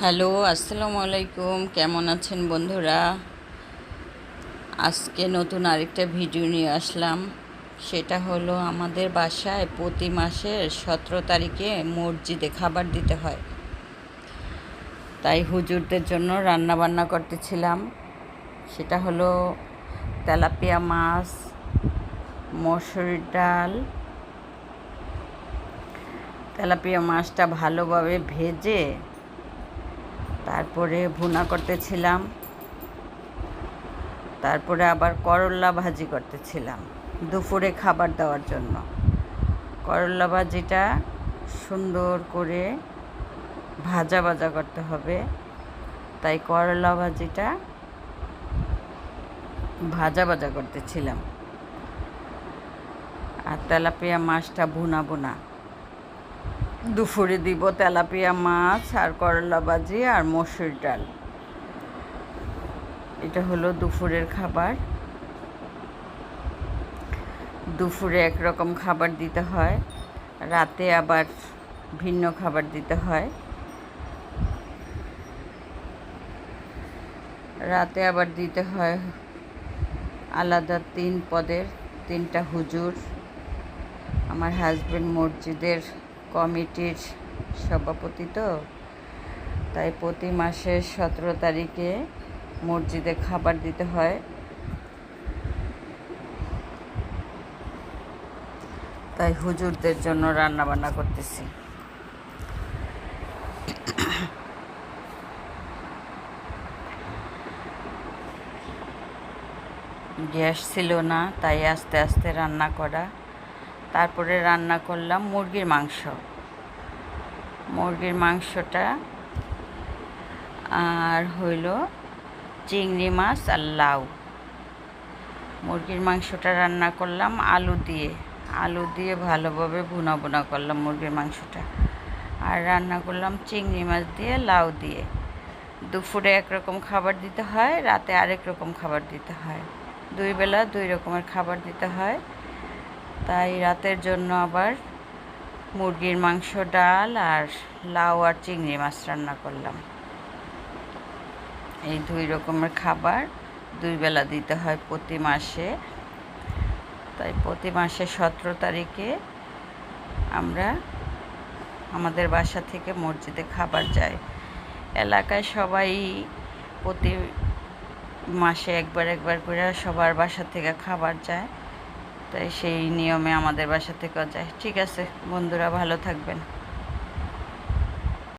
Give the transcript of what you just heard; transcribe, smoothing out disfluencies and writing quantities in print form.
Hello, আসসালামু আলাইকুম। কেমন আছেন বন্ধুরা? আজকে নতুন আরেকটা ভিডিও নিয়ে আসলাম। সেটা হলো আমাদের বাসায় প্রতি মাসের 17 তারিখে মসজিদে খাবার দিতে হয়। তাই হুজুরদের জন্য রান্না বান্না করতেছিলাম। সেটা হলো তেলাপিয়া মাছ, মসুরির ডাল। তেলাপিয়া মাছটা ভালোভাবে ভেজে তারপরে ভুনা করতেছিলাম। তারপরে আবার করল্লা ভাজি করতেছিলাম দুপুরে খাবার দেওয়ার জন্য। করল্লা ভাজিটা সুন্দর করে ভাজা ভাজা করতে হবে, তাই করল্লা ভাজিটা ভাজা ভাজা করতেছিলাম। আর তেলাপিয়া মাছটা ভুনা ভুনা দুপুরে দিব। তেলাপিয়া মাছ আর করল্লা ভাজি আর মসুর ডাল, এটা হলো দুপুরের খাবার। দুপুরে একরকম খাবার দিতে হয়, রাতে আবার ভিন্ন খাবার দিতে হয়। রাতে আবার দিতে হয় আলাদা 3 পদের 3টা হুজুর। আমার হাজবেন্ড মসজিদের কমিটির সভাপতি, তো তাই প্রতি মাসের 17 তারিখে মসজিদে খাবার দিতে হয়। তাই হুজুরদের জন্য রান্না বান্না করতেছি। গ্যাস ছিল না, তাই আস্তে আস্তে রান্না করা। তারপরে রান্না করলাম মুরগির মাংস। মুরগির মাংসটা আর হইল চিংড়ি মাছ আর লাউ। মুরগির মাংসটা রান্না করলাম আলু দিয়ে ভালোভাবে ভুনা ভুনা করলাম মুরগির মাংসটা। আর রান্না করলাম চিংড়ি মাছ দিয়ে, লাউ দিয়ে। দুপুরে একরকম খাবার দিতে হয়, রাতে আরেক রকম খাবার দিতে হয়। 2 বেলা 2 রকমের খাবার দিতে হয়। তাই রাতের জন্য আবার মুরগির মাংস, ডাল আর লাউ আর চিংড়ি মাছ রান্না করলাম। এই 2 রকমের খাবার 2 বেলা দিতে হয় প্রতি মাসে। তাই প্রতি মাসে 17 তারিখে আমরা আমাদের বাসা থেকে মসজিদে খাবার যায়। এলাকায় সবাই প্রতি মাসে একবার করে সবার বাসা থেকে খাবার যায়, তাই সেই নিয়মে আমাদের বাসা থেকেও যায়। ঠিক আছে বন্ধুরা, ভালো থাকবেন।